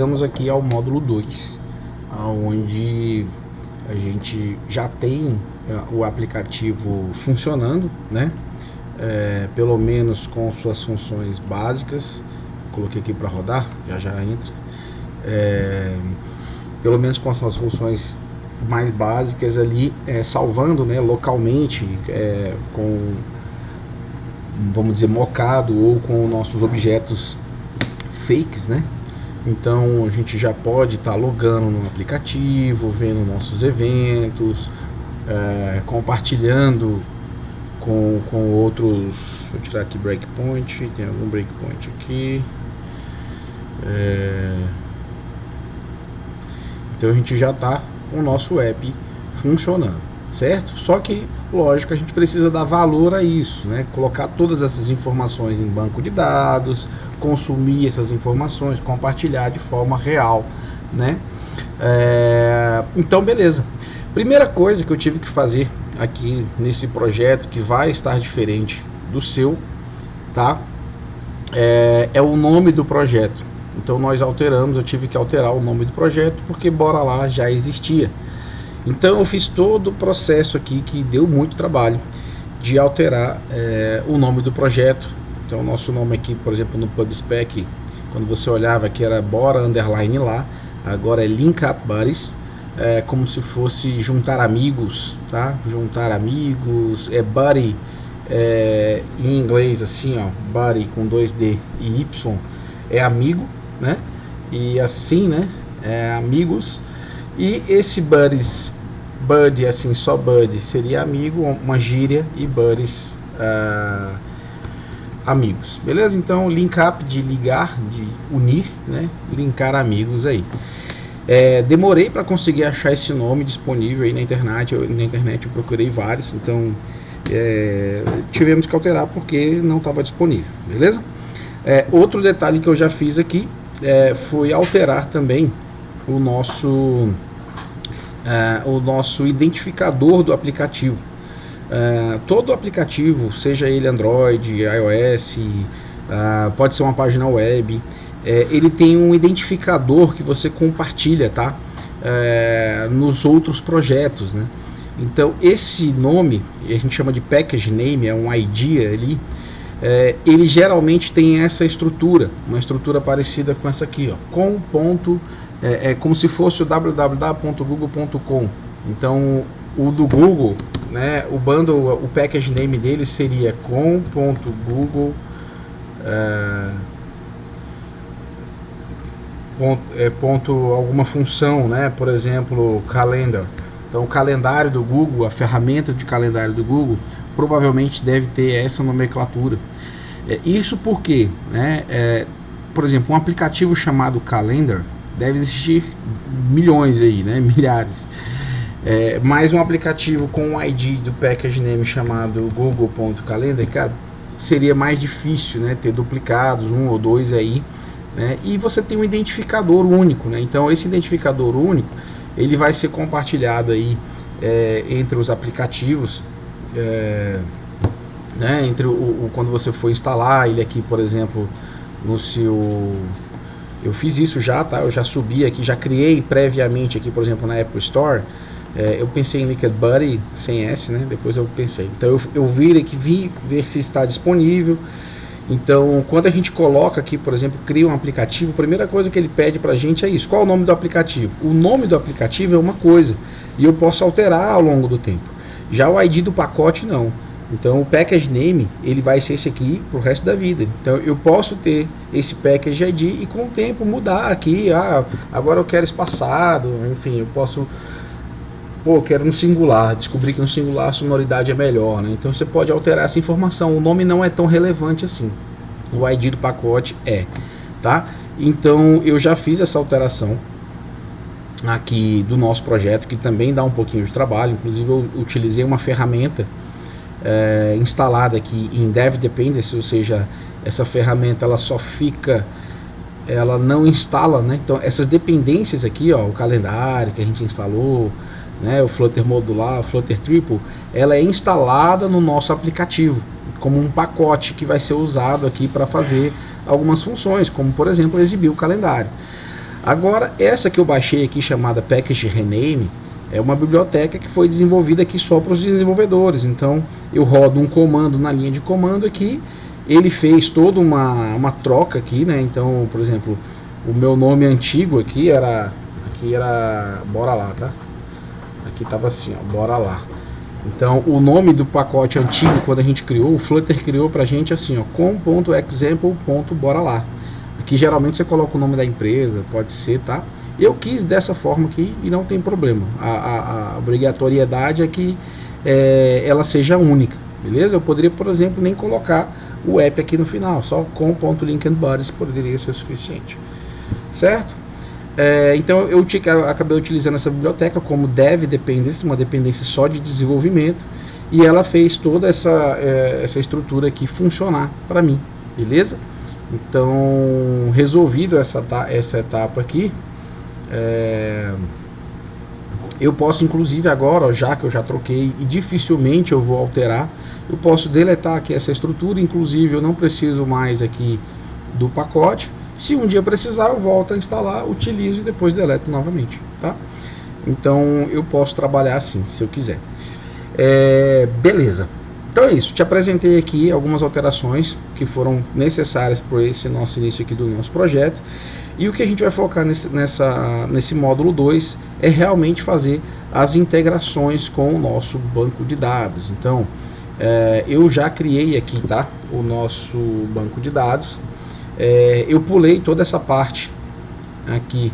Chegamos aqui ao módulo 2, onde a gente já tem o aplicativo funcionando, né? Pelo menos com suas funções básicas. Coloquei aqui para rodar, já entra. Pelo menos com as suas funções mais básicas ali, salvando, né, localmente, com, vamos dizer, mocado ou com nossos objetos fakes, né? Então a gente já pode estar logando no aplicativo, vendo nossos eventos, compartilhando com outros. Deixa eu tirar aqui breakpoint, tem algum breakpoint aqui. Então a gente já está com o nosso app funcionando, certo? Só que, lógico, a gente precisa dar valor a isso, né? Colocar todas essas informações em banco de dados, consumir essas informações, compartilhar de forma real, né? Então, beleza. Primeira coisa que eu tive que fazer aqui nesse projeto, que vai estar diferente do seu, tá? É o nome do projeto. Então nós alteramos, eu tive que alterar o nome do projeto, porque Bora Lá já existia. Então eu fiz todo o processo aqui, que deu muito trabalho, de alterar o nome do projeto. Então o nosso nome aqui, por exemplo, no PubSpec, quando você olhava aqui era Bora _ lá, agora é Link Up Buddies, como se fosse juntar amigos, tá? Juntar amigos, buddy, em inglês assim, ó, buddy com 2D e Y é amigo, né? E assim, né? Amigos. E esse buddies, buddy assim, só buddy seria amigo, uma gíria, e buddies amigos, beleza? Então link up de ligar, de unir, né? Linkar amigos aí. Demorei para conseguir achar esse nome disponível aí na internet. Eu procurei vários, então tivemos que alterar porque não estava disponível, beleza? Outro detalhe que eu já fiz aqui foi alterar também o nosso identificador do aplicativo. Todo aplicativo, seja ele Android, iOS, pode ser uma página web, ele tem um identificador que você compartilha, tá? Nos outros projetos, né? Então esse nome, a gente chama de package name, é um ID ali, ele geralmente tem essa estrutura, uma estrutura parecida com essa aqui, ó, como se fosse o www.google.com. Então o do Google, né, o bundle, o package name dele seria com.google alguma função, né, por exemplo, calendar. Então o calendário do Google, a ferramenta de calendário do Google, provavelmente deve ter essa nomenclatura. Isso porque, né, por exemplo, um aplicativo chamado Calendar deve existir milhões aí, né, milhares. Mas um aplicativo com um ID do package name chamado google.calendar, cara, seria mais difícil, né, ter duplicados, um ou dois aí, né, e você tem um identificador único, né? Então esse identificador único, ele vai ser compartilhado aí entre os aplicativos, né, entre quando você for instalar ele aqui, por exemplo, no seu... Eu fiz isso já, tá? Eu já subi aqui, já criei previamente aqui, por exemplo, na Apple Store. Eu pensei em Linked Buddy, sem S, né? Depois eu pensei. Então eu vi ver se está disponível. Então, quando a gente coloca aqui, por exemplo, cria um aplicativo, a primeira coisa que ele pede pra gente é isso. Qual é o nome do aplicativo? O nome do aplicativo é uma coisa, e eu posso alterar ao longo do tempo. Já o ID do pacote, não. Então o package name, ele vai ser esse aqui pro resto da vida. Então eu posso ter esse package ID e com o tempo mudar aqui, agora eu quero espaçado, enfim, eu posso, eu quero no singular, descobri que no singular a sonoridade é melhor, né? Então você pode alterar essa informação. O nome não é tão relevante assim, o ID do pacote tá? Então eu já fiz essa alteração aqui do nosso projeto, que também dá um pouquinho de trabalho. Inclusive eu utilizei uma ferramenta instalada aqui em Dev Dependency, ou seja, essa ferramenta ela só fica, ela não instala, né? Então essas dependências aqui, ó, o calendário que a gente instalou, né, o Flutter modular, o Flutter Triple, ela é instalada no nosso aplicativo como um pacote que vai ser usado aqui para fazer algumas funções, como por exemplo exibir o calendário. Agora, essa que eu baixei aqui, chamada Package Rename, é uma biblioteca que foi desenvolvida aqui só para os desenvolvedores. Então, eu rodo um comando na linha de comando aqui, ele fez toda uma troca aqui, né? Então, por exemplo, o meu nome antigo aqui era bora lá, tá? Aqui tava assim, ó, bora lá. Então, o nome do pacote antigo, quando a gente criou, o Flutter criou pra gente assim, ó, com.example.bora lá. Aqui geralmente você coloca o nome da empresa, pode ser, tá? Eu quis dessa forma aqui e não tem problema. A obrigatoriedade é que ela seja única, beleza? Eu poderia, por exemplo, nem colocar o app aqui no final, só com.linkandbodies poderia ser o suficiente, certo? Então eu acabei utilizando essa biblioteca como dev dependency, uma dependência só de desenvolvimento, e ela fez toda essa estrutura aqui funcionar para mim, beleza? Então, resolvido essa etapa aqui, eu posso inclusive agora, ó, já que eu já troquei e dificilmente eu vou alterar, eu posso deletar aqui essa estrutura, inclusive eu não preciso mais aqui do pacote. Se um dia precisar, eu volto a instalar, utilizo e depois deleto novamente, tá? Então eu posso trabalhar assim, se eu quiser. Beleza. Então é isso, te apresentei aqui algumas alterações que foram necessárias para esse nosso início aqui do nosso projeto. E o que a gente vai focar nesse módulo 2 é realmente fazer as integrações com o nosso banco de dados. Então, eu já criei aqui, tá, o nosso banco de dados. Eu pulei toda essa parte aqui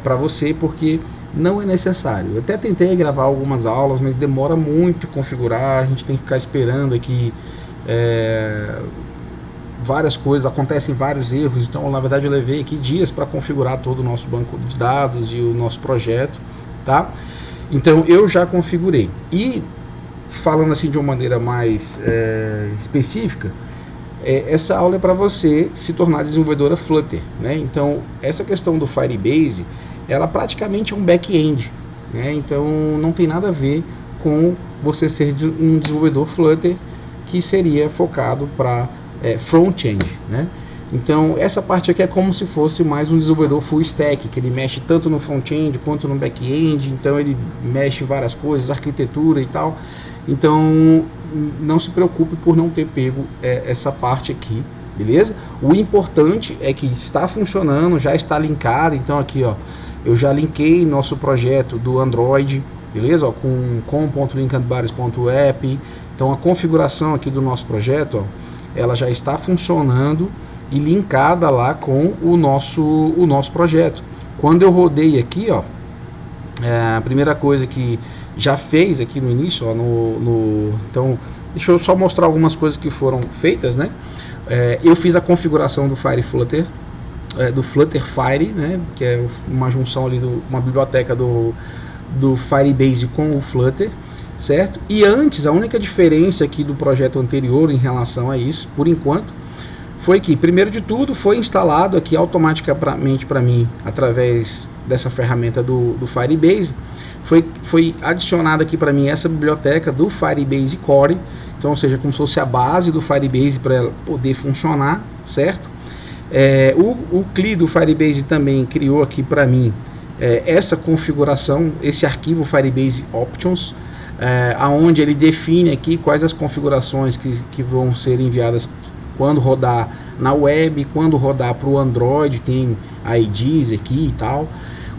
para você porque não é necessário. Eu até tentei gravar algumas aulas, mas demora muito configurar, a gente tem que ficar esperando aqui várias coisas, acontecem vários erros, então na verdade eu levei aqui dias para configurar todo o nosso banco de dados e o nosso projeto, tá? Então eu já configurei. E falando assim de uma maneira mais específica, essa aula é para você se tornar desenvolvedora Flutter, né? Então essa questão do Firebase, ela praticamente é um back-end, né? Então não tem nada a ver com você ser um desenvolvedor Flutter que seria focado para front-end, né? Então essa parte aqui é como se fosse mais um desenvolvedor full stack, que ele mexe tanto no front-end quanto no back-end, então ele mexe em várias coisas, arquitetura e tal. Então não se preocupe por não ter pego essa parte aqui, beleza? O importante é que está funcionando, já está linkado. Então aqui, ó, eu já linkei nosso projeto do Android, beleza? Ó, com .linkandbodies.app. Então a configuração aqui do nosso projeto, ó, ela já está funcionando e linkada lá com o nosso projeto. Quando eu rodei aqui, ó, a primeira coisa que já fez aqui no início, ó, então deixa eu só mostrar algumas coisas que foram feitas, né? Eu fiz a configuração do Flutter, do Flutter Fire, né? Que é uma junção ali, uma biblioteca do Firebase com o Flutter, certo? E antes, a única diferença aqui do projeto anterior em relação a isso, por enquanto, foi que, primeiro de tudo, foi instalado aqui automaticamente para mim, através dessa ferramenta do Firebase, foi adicionada aqui para mim essa biblioteca do Firebase Core, então, ou seja, como se fosse a base do Firebase para ela poder funcionar, certo? O CLI do Firebase também criou aqui para mim essa configuração, esse arquivo Firebase Options, aonde ele define aqui quais as configurações que vão ser enviadas quando rodar na web, quando rodar para o Android, tem IDs aqui e tal,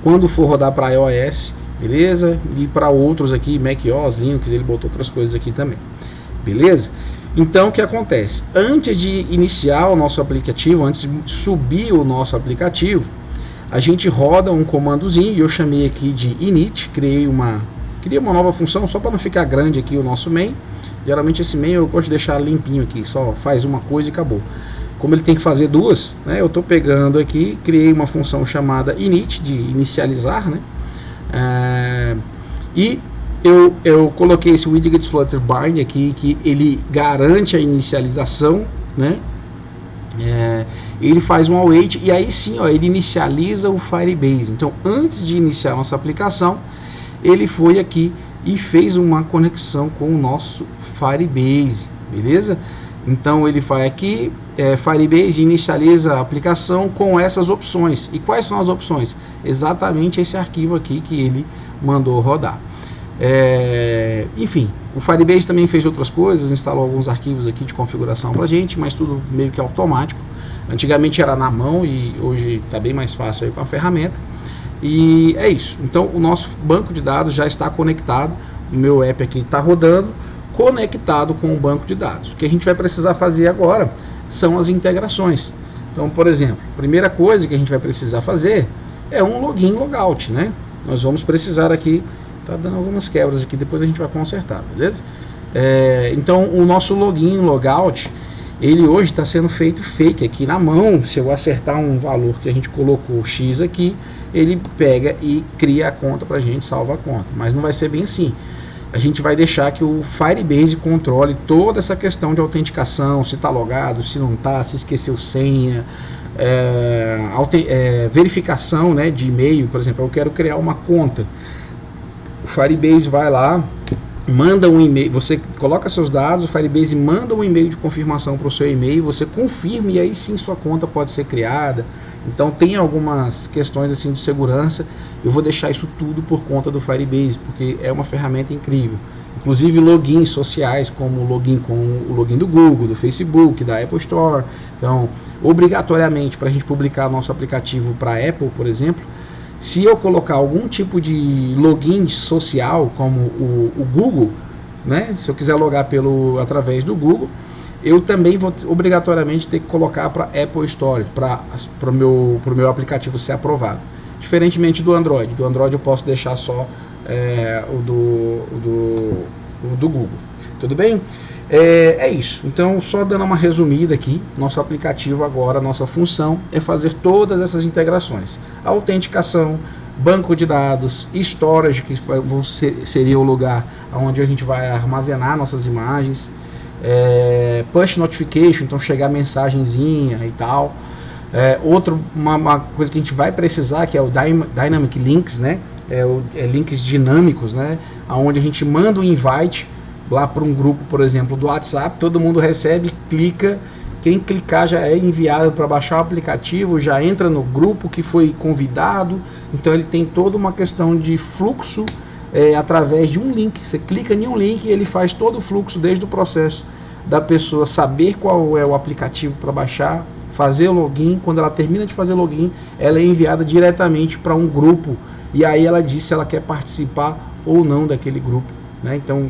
quando for rodar para iOS, beleza? E para outros aqui, macOS, Linux, ele botou outras coisas aqui também, beleza? Então o que acontece? Antes de iniciar o nosso aplicativo, antes de subir o nosso aplicativo, a gente roda um comandozinho, e eu chamei aqui de init, criei uma nova função, só para não ficar grande aqui o nosso main. Geralmente esse main eu gosto de deixar limpinho aqui, só faz uma coisa e acabou. Como ele tem que fazer duas, né, eu estou pegando aqui, criei uma função chamada init, de inicializar, né, e eu coloquei esse widgets flutter bind aqui, que ele garante a inicialização, né, ele faz um await, e aí sim, ó, ele inicializa o Firebase. Então antes de iniciar a nossa aplicação, ele foi aqui e fez uma conexão com o nosso Firebase, beleza? Então ele vai aqui, Firebase inicializa a aplicação com essas opções. E quais são as opções? Exatamente esse arquivo aqui que ele mandou rodar. Enfim, o Firebase também fez outras coisas, instalou alguns arquivos aqui de configuração pra gente, mas tudo meio que automático. Antigamente era na mão e hoje está bem mais fácil aí com a ferramenta. E é isso. Então o nosso banco de dados já está conectado. O meu app aqui está rodando, conectado com o banco de dados. O que a gente vai precisar fazer agora são as integrações. Então, por exemplo, a primeira coisa que a gente vai precisar fazer é um login logout, né? Nós vamos precisar aqui, tá dando algumas quebras aqui, depois a gente vai consertar, beleza? Então o nosso login logout, ele hoje está sendo feito fake aqui na mão. Se eu acertar um valor que a gente colocou X aqui, ele pega e cria a conta pra gente, salva a conta. Mas não vai ser bem assim. A gente vai deixar que o Firebase controle toda essa questão de autenticação, se está logado, se não está, se esqueceu senha, verificação, né, de e-mail. Por exemplo, eu quero criar uma conta. O Firebase vai lá, manda um e-mail, você coloca seus dados, o Firebase manda um e-mail de confirmação para o seu e-mail, você confirma e aí sim sua conta pode ser criada. Então tem algumas questões assim de segurança. Eu vou deixar isso tudo por conta do Firebase, porque é uma ferramenta incrível. Inclusive logins sociais, como o login com o login do Google, do Facebook, da Apple Store. Então, obrigatoriamente, para a gente publicar nosso aplicativo para a Apple, por exemplo, se eu colocar algum tipo de login social, como o Google, né? Se eu quiser logar através do Google, eu também vou obrigatoriamente ter que colocar para Apple Store, para o meu aplicativo ser aprovado. Diferentemente do Android. Do Android eu posso deixar só o do Google. Tudo bem? É isso. Então, só dando uma resumida aqui, nosso aplicativo agora, nossa função é fazer todas essas integrações. Autenticação, banco de dados, storage, que seria o lugar onde a gente vai armazenar nossas imagens, push notification, então chegar mensagenzinha e tal. Uma coisa que a gente vai precisar, que é o Dynamic Links, né? Links dinâmicos, né? Onde a gente manda um invite lá para um grupo, por exemplo, do WhatsApp, todo mundo recebe, clica, quem clicar já é enviado para baixar o aplicativo, já entra no grupo que foi convidado. Então ele tem toda uma questão de fluxo através de um link. Você clica em um link e ele faz todo o fluxo, desde o processo da pessoa saber qual é o aplicativo para baixar, fazer o login. Quando ela termina de fazer login, ela é enviada diretamente para um grupo e aí ela diz se ela quer participar ou não daquele grupo, né? Então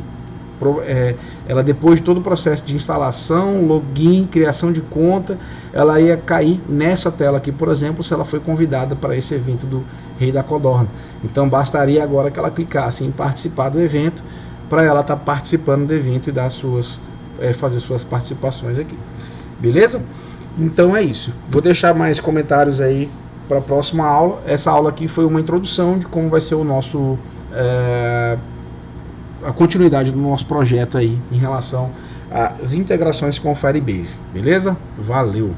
ela, depois de todo o processo de instalação, login, criação de conta, ela ia cair nessa tela aqui, por exemplo, se ela foi convidada para esse evento do Rei da Codorna. Então bastaria agora que ela clicasse em participar do evento, para ela estar participando do evento e dar fazer suas participações aqui. Beleza? Então é isso. Vou deixar mais comentários aí para a próxima aula. Essa aula aqui foi uma introdução de como vai ser o nosso a continuidade do nosso projeto aí em relação às integrações com o Firebase. Beleza? Valeu!